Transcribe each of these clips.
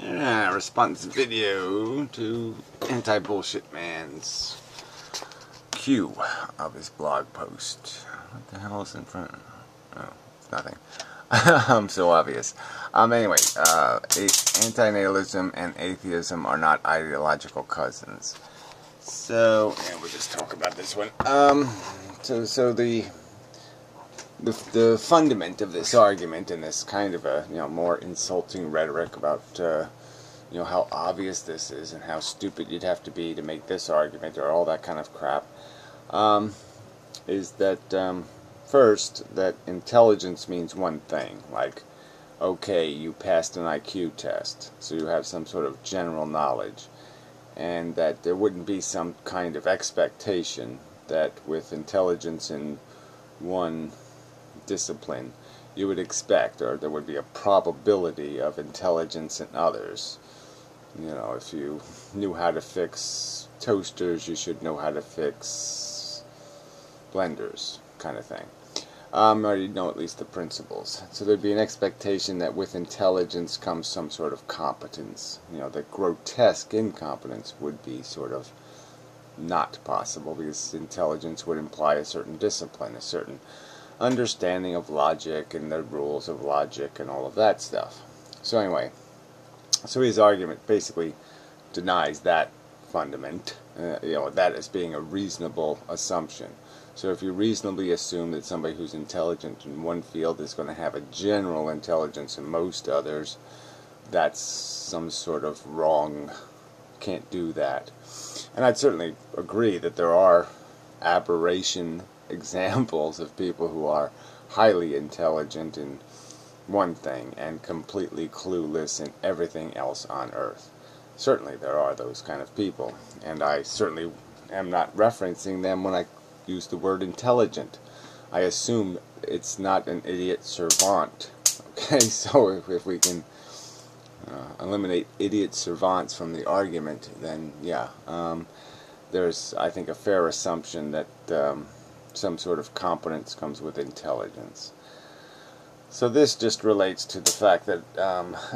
Response video to anti-bullshitman's cue of his blog post. What the hell is in front? Oh, it's nothing. So obvious. Anyway, anti-natalism and atheism are not ideological cousins. So, yeah, we'll just talk about this one. So the fundament of this argument and this kind of a more insulting rhetoric about how obvious this is and how stupid you'd have to be to make this argument or all that kind of crap is that first, that intelligence means one thing, like, okay, you passed an IQ test, so you have some sort of general knowledge, and that there wouldn't be some kind of expectation that with intelligence in one discipline you would expect, or there would be a probability of intelligence in others. If you knew how to fix toasters, you should know how to fix blenders, kind of thing. Or you'd know at least the principles. So there'd be an expectation that with intelligence comes some sort of competence. That grotesque incompetence would be sort of not possible, because intelligence would imply a certain discipline, a certain understanding of logic and the rules of logic and all of that stuff. So anyway, so his argument basically denies that fundament, that as being a reasonable assumption. So if you reasonably assume that somebody who's intelligent in one field is going to have a general intelligence in most others, that's some sort of wrong. Can't do that. And I'd certainly agree that there are aberration examples of people who are highly intelligent in one thing and completely clueless in everything else on earth. Certainly there are those kind of people, and I certainly am not referencing them when I use the word intelligent. I assume it's not an idiot savant. Okay, so if we can eliminate idiot savants from the argument, then yeah, there's, I think, a fair assumption that some sort of competence comes with intelligence. So this just relates to the fact that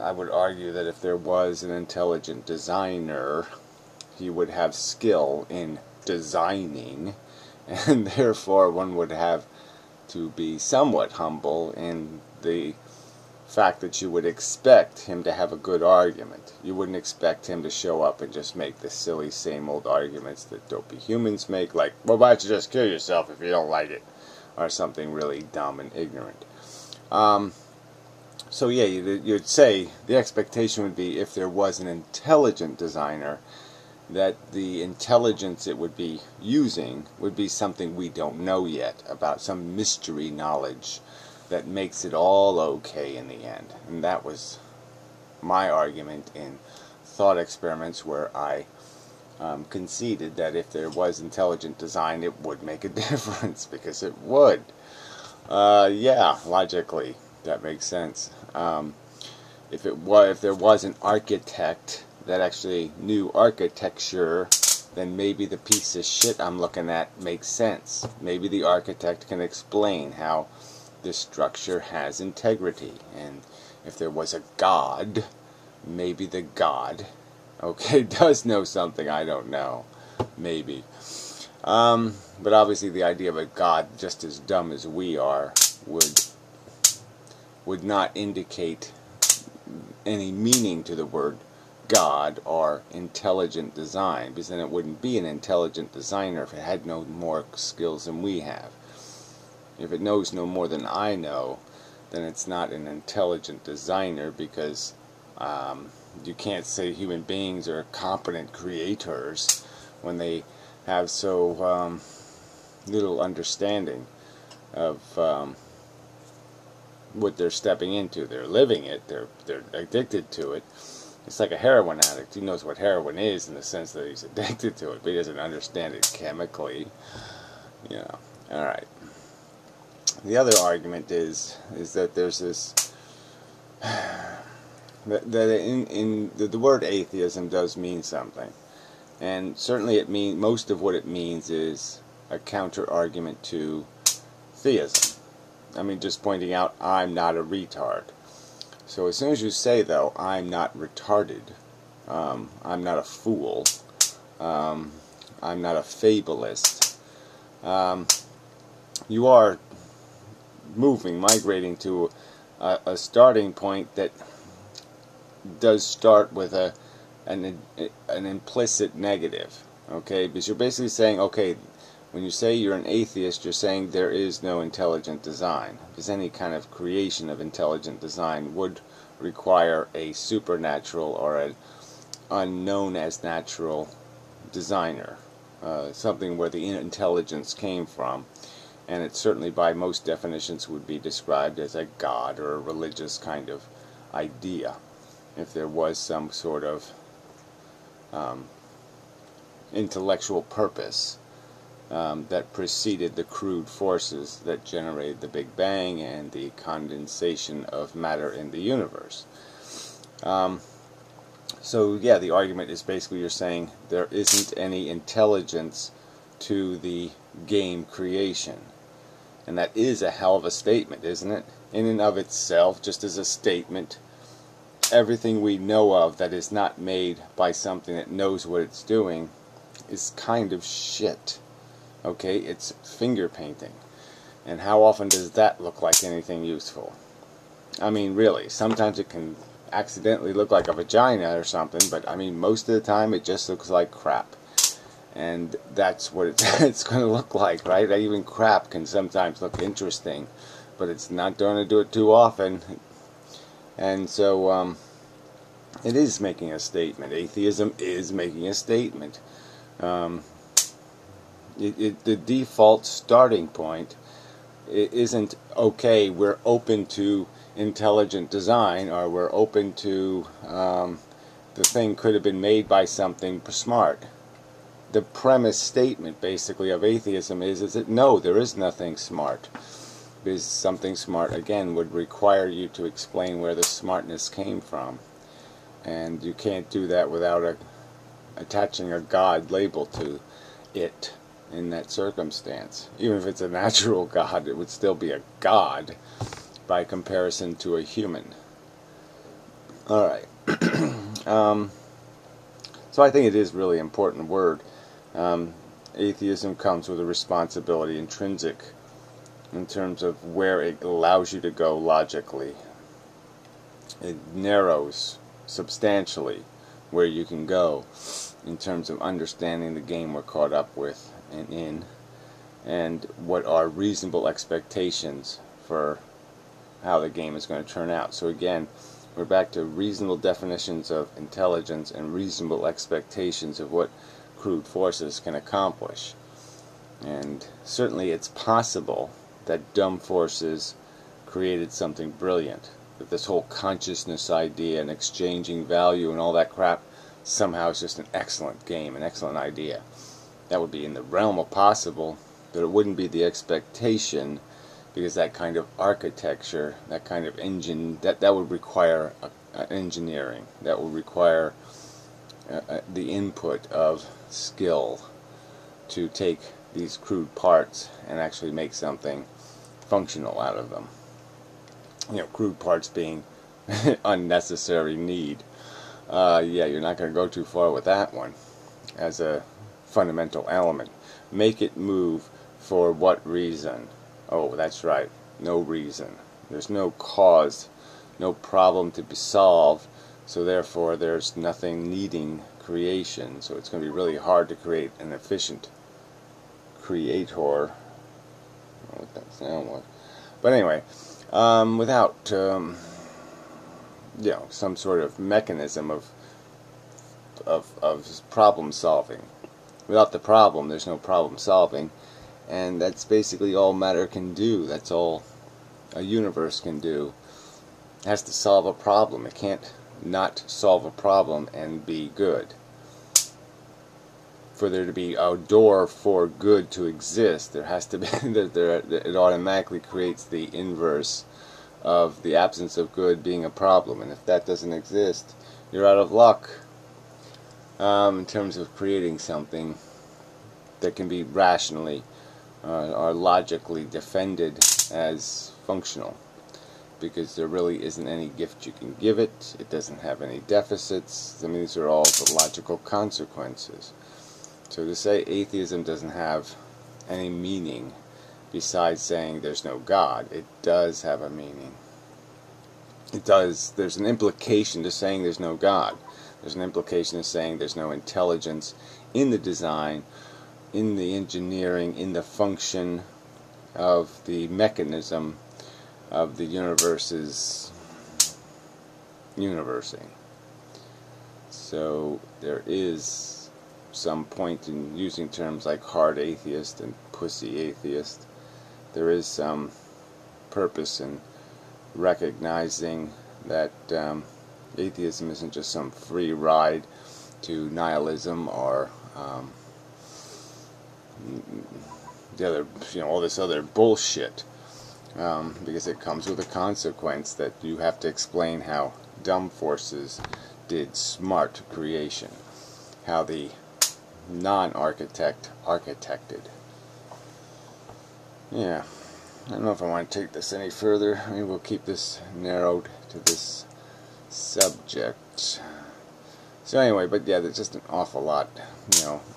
I would argue that if there was an intelligent designer, he would have skill in designing, and therefore one would have to be somewhat humble in the fact that you would expect him to have a good argument. You wouldn't expect him to show up and just make the silly same old arguments that dopey humans make, like, well, why don't you just kill yourself if you don't like it, or something really dumb and ignorant. So yeah, you'd say the expectation would be, if there was an intelligent designer, that the intelligence it would be using would be something we don't know yet, about some mystery knowledge that makes it all okay in the end. And that was my argument in thought experiments, where I conceded that if there was intelligent design, it would make a difference, because it would. Yeah, logically, that makes sense. If there was an architect that actually knew architecture, then maybe the piece of shit I'm looking at makes sense. Maybe the architect can explain how this structure has integrity. And if there was a god, maybe the god, okay, does know something I don't know. Maybe. But obviously the idea of a god just as dumb as we are would not indicate any meaning to the word God or intelligent design, because then it wouldn't be an intelligent designer if it had no more skills than we have. If it knows no more than I know, then it's not an intelligent designer, because you can't say human beings are competent creators when they have so little understanding of what they're stepping into. They're living it, they're addicted to it. It's like a heroin addict. He knows what heroin is in the sense that he's addicted to it, but he doesn't understand it chemically. Alright. The other argument is that there's this that the word atheism does mean something, and certainly most of what it means is a counter argument to theism. I mean, just pointing out I'm not a retard. So as soon as you say, though, I'm not retarded, I'm not a fool, I'm not a fabulist, you are migrating to a starting point that does start with an implicit negative, okay? Because you're basically saying, okay, when you say you're an atheist, you're saying there is no intelligent design. Because any kind of creation of intelligent design would require a supernatural or an unknown as natural designer, something where the intelligence came from. And it certainly, by most definitions, would be described as a god or a religious kind of idea, if there was some sort of intellectual purpose that preceded the crude forces that generated the Big Bang and the condensation of matter in the universe. So yeah, the argument is basically you're saying there isn't any intelligence to the game creation. And that is a hell of a statement, isn't it? In and of itself, just as a statement, everything we know of that is not made by something that knows what it's doing is kind of shit. Okay, it's finger painting. And how often does that look like anything useful? I mean, really, sometimes it can accidentally look like a vagina or something, but I mean, most of the time it just looks like crap. And that's what it's going to look like, right? Even crap can sometimes look interesting, but it's not going to do it too often. And so it is making a statement. Atheism is making a statement. The default starting point isn't, okay, we're open to intelligent design, or we're open to the thing could have been made by something smart. The premise statement, basically, of atheism is that no, there is nothing smart. Because something smart, again, would require you to explain where the smartness came from. And you can't do that without attaching a God label to it in that circumstance. Even if it's a natural God, it would still be a God by comparison to a human. Alright. So I think it is really important word. Atheism comes with a responsibility intrinsic in terms of where it allows you to go logically. It narrows substantially where you can go in terms of understanding the game we're caught up with and in, and what are reasonable expectations for how the game is going to turn out. So again, we're back to reasonable definitions of intelligence and reasonable expectations of what crude forces can accomplish. And certainly it's possible that dumb forces created something brilliant, that this whole consciousness idea and exchanging value and all that crap somehow is just an excellent game, an excellent idea. That would be in the realm of possible, but it wouldn't be the expectation, because that kind of architecture, that kind of engine, that would require engineering, that would require the input of skill to take these crude parts and actually make something functional out of them. You know, crude parts being unnecessary need. Yeah, you're not going to go too far with that one as a fundamental element. Make it move for what reason? Oh, that's right, no reason. There's no cause, no problem to be solved, so therefore there's nothing needing creation. So it's going to be really hard to create an efficient creator. I don't know what that sound was. But anyway, without you know, some sort of mechanism of problem solving. Without the problem, there's no problem solving, and that's basically all matter can do. That's all a universe can do. It has to solve a problem. It can't not solve a problem and be good. For there to be a door for good to exist, there has to be it automatically creates the inverse of the absence of good being a problem, and if that doesn't exist, you're out of luck in terms of creating something that can be rationally or logically defended as functional. because there really isn't any gift you can give it. It doesn't have any deficits. I mean, these are all the logical consequences. So to say atheism doesn't have any meaning besides saying there's no God, it does have a meaning. It does. There's an implication to saying there's no God. There's an implication to saying there's no intelligence in the design, in the engineering, in the function of the mechanism of the universe's universing. So there is some point in using terms like hard atheist and pussy atheist. There is some purpose in recognizing that atheism isn't just some free ride to nihilism or the other, all this other bullshit, because it comes with a consequence that you have to explain how dumb forces did smart creation, how the non-architect architected. Yeah, I don't know if I want to take this any further. I mean, we'll keep this narrowed to this subject. So anyway, but yeah, there's just an awful lot.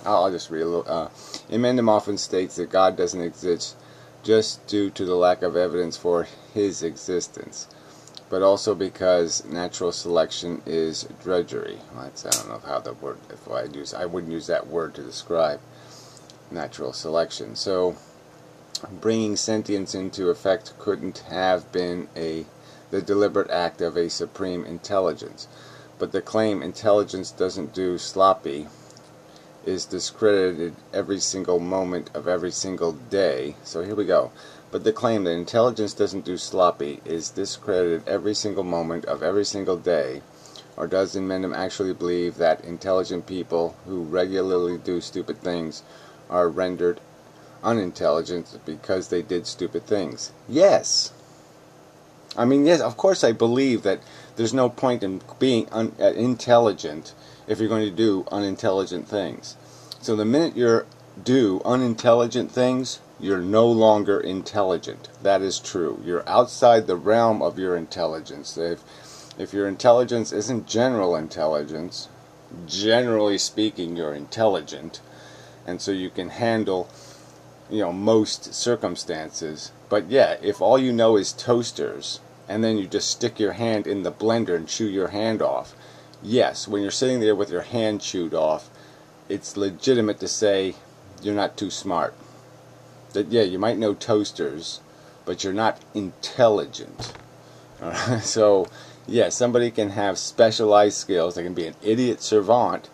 I'll just read a little. Inmendham often states that God doesn't exist just due to the lack of evidence for his existence, but also because natural selection is drudgery. I don't know how the word, I wouldn't use that word to describe natural selection. So bringing sentience into effect couldn't have been the deliberate act of a supreme intelligence. But the claim intelligence doesn't do sloppy is discredited every single moment of every single day. So here we go. But the claim that intelligence doesn't do sloppy is discredited every single moment of every single day. Or does inmendham actually believe that intelligent people who regularly do stupid things are rendered unintelligent because they did stupid things? Yes. I mean, yes, of course I believe that there's no point in being intelligent if you're going to do unintelligent things. So the minute you do unintelligent things, you're no longer intelligent. That is true. You're outside the realm of your intelligence. If your intelligence isn't general intelligence, generally speaking, you're intelligent, and so you can handle, most circumstances. But yeah, if all you know is toasters, and then you just stick your hand in the blender and chew your hand off, yes, when you're sitting there with your hand chewed off, it's legitimate to say you're not too smart. That, yeah, you might know toasters, but you're not intelligent. Alright? So, yeah, somebody can have specialized skills. They can be an idiot savant.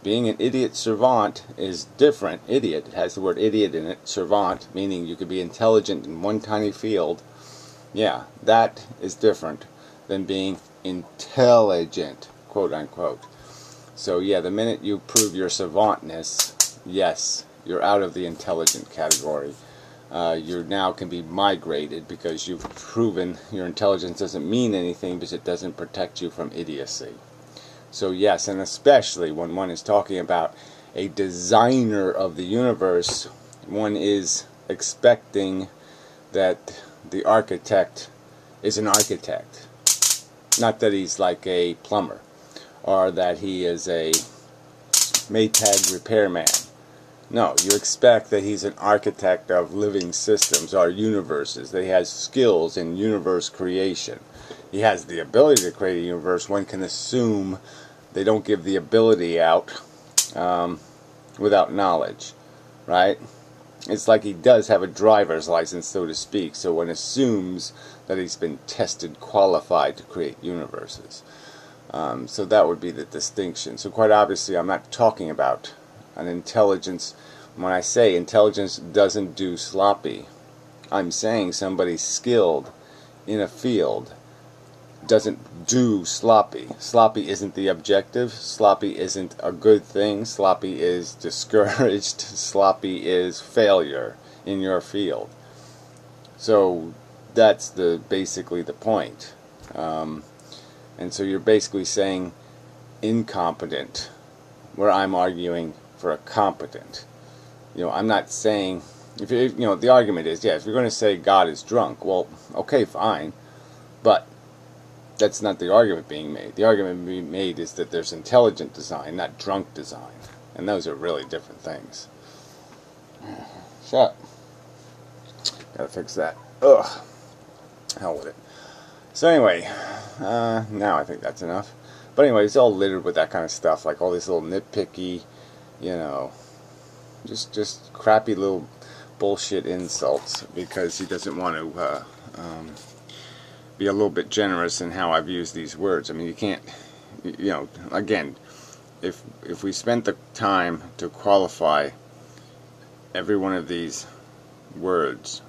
Being an idiot savant is different. Idiot, it has the word idiot in it. Savant, meaning you could be intelligent in one tiny field. Yeah, that is different than being intelligent, quote unquote. So yeah, the minute you prove your savantness, yes, you're out of the intelligent category. You now can be migrated because you've proven your intelligence doesn't mean anything because it doesn't protect you from idiocy. So yes, and especially when one is talking about a designer of the universe, one is expecting that the architect is an architect. Not that he's like a plumber, or that he is a Maytag repairman. No, you expect that he's an architect of living systems or universes, that he has skills in universe creation. He has the ability to create a universe. One can assume they don't give the ability out without knowledge, right? It's like he does have a driver's license, so to speak, so one assumes that he's been tested, qualified to create universes. So that would be the distinction. So quite obviously I'm not talking about an intelligence. When I say intelligence doesn't do sloppy, I'm saying somebody skilled in a field doesn't do sloppy. Sloppy isn't the objective. Sloppy isn't a good thing. Sloppy is discouraged. Sloppy is failure in your field. So that's basically the point. And so you're basically saying incompetent, where I'm arguing for a competent. I'm not saying, the argument is, yeah, if you're going to say God is drunk, well, okay, fine. But that's not the argument being made. The argument being made is that there's intelligent design, not drunk design. And those are really different things. Shut up. Gotta fix that. Ugh. Hell with it. So anyway, now I think that's enough. But anyway, it's all littered with that kind of stuff, like all this little nitpicky, you know, just crappy little bullshit insults, because he doesn't want to be a little bit generous in how I've used these words. I mean, you can't, you know, again, if we spent the time to qualify every one of these words,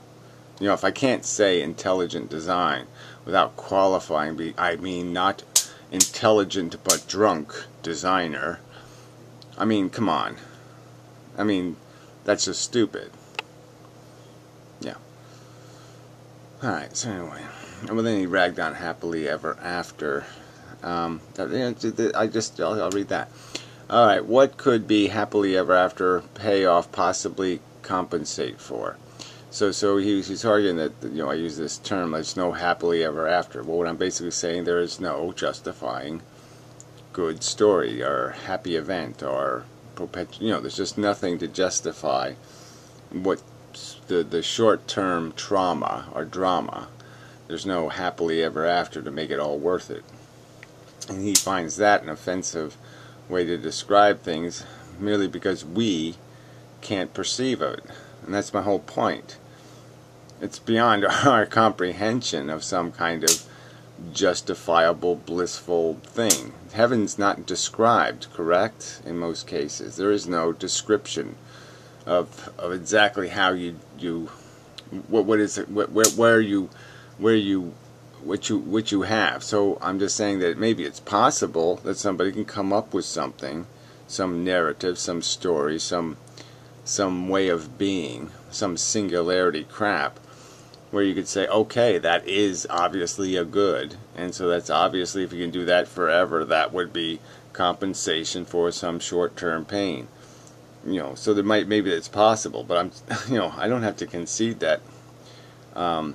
you know, if I can't say intelligent design without qualifying, I mean not intelligent but drunk designer, I mean, come on. I mean, that's just stupid. Yeah. Alright, so anyway. Well, then he ragged on happily ever after. I'll read that. Alright, what could be happily ever after payoff possibly compensate for? So he's arguing that, you know, I use this term, there's no happily ever after. Well, what I'm basically saying, there is no justifying good story or happy event or you know, there's just nothing to justify what the short-term trauma or drama. There's no happily ever after to make it all worth it. And he finds that an offensive way to describe things merely because we can't perceive of it. And that's my whole point. It's beyond our comprehension of some kind of justifiable, blissful thing. Heaven's not described, correct? In most cases, there is no description of exactly how what you have. So I'm just saying that maybe it's possible that somebody can come up with something, some narrative, some story, some way of being, some singularity crap, where you could say, okay, that is obviously a good, and so that's obviously, if you can do that forever, that would be compensation for some short-term pain. You know, so maybe it's possible, but you know, I don't have to concede that. I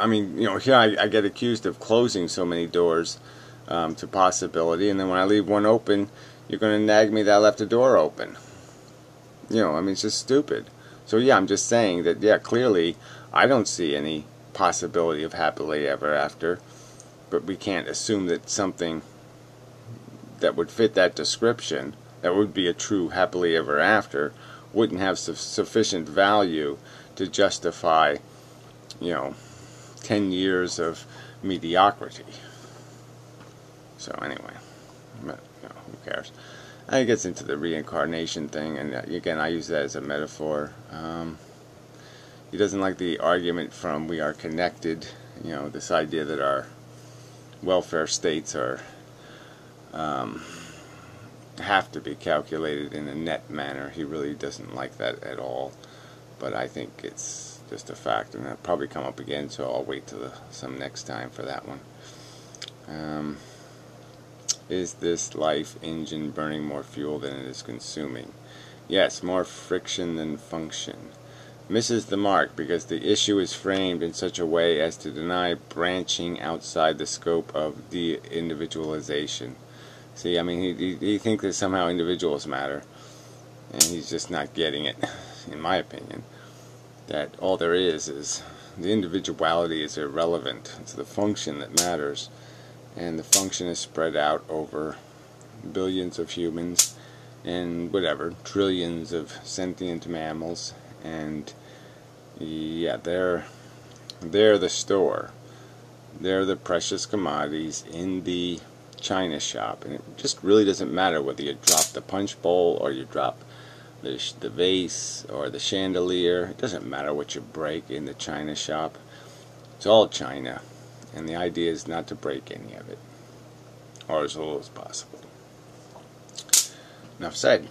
mean, you know, here I get accused of closing so many doors to possibility, and then when I leave one open, you're going to nag me that I left a door open. You know, I mean, it's just stupid. So yeah, I'm just saying that, yeah, clearly I don't see any possibility of happily ever after, but we can't assume that something that would fit that description, that would be a true happily ever after, wouldn't have sufficient value to justify, you know, 10 years of mediocrity. So anyway, but, you know, who cares? It gets into the reincarnation thing, and again, I use that as a metaphor. He doesn't like the argument from we are connected, you know, this idea that our welfare states are have to be calculated in a net manner. He really doesn't like that at all, but I think it's just a fact, and it'll probably come up again, so I'll wait till some next time for that one. Is this life engine burning more fuel than it is consuming? Yes, more friction than function. Misses the mark because the issue is framed in such a way as to deny branching outside the scope of the individualization. See, I mean, he thinks that somehow individuals matter, and he's just not getting it, in my opinion. That all there is the individuality is irrelevant. It's the function that matters, and the function is spread out over billions of humans and whatever, trillions of sentient mammals, and yeah, they're the store. They're the precious commodities in the china shop, and it just really doesn't matter whether you drop the punch bowl or you drop the vase or the chandelier. It doesn't matter what you break in the china shop. It's all china, and the idea is not to break any of it, or as little as possible. Enough said.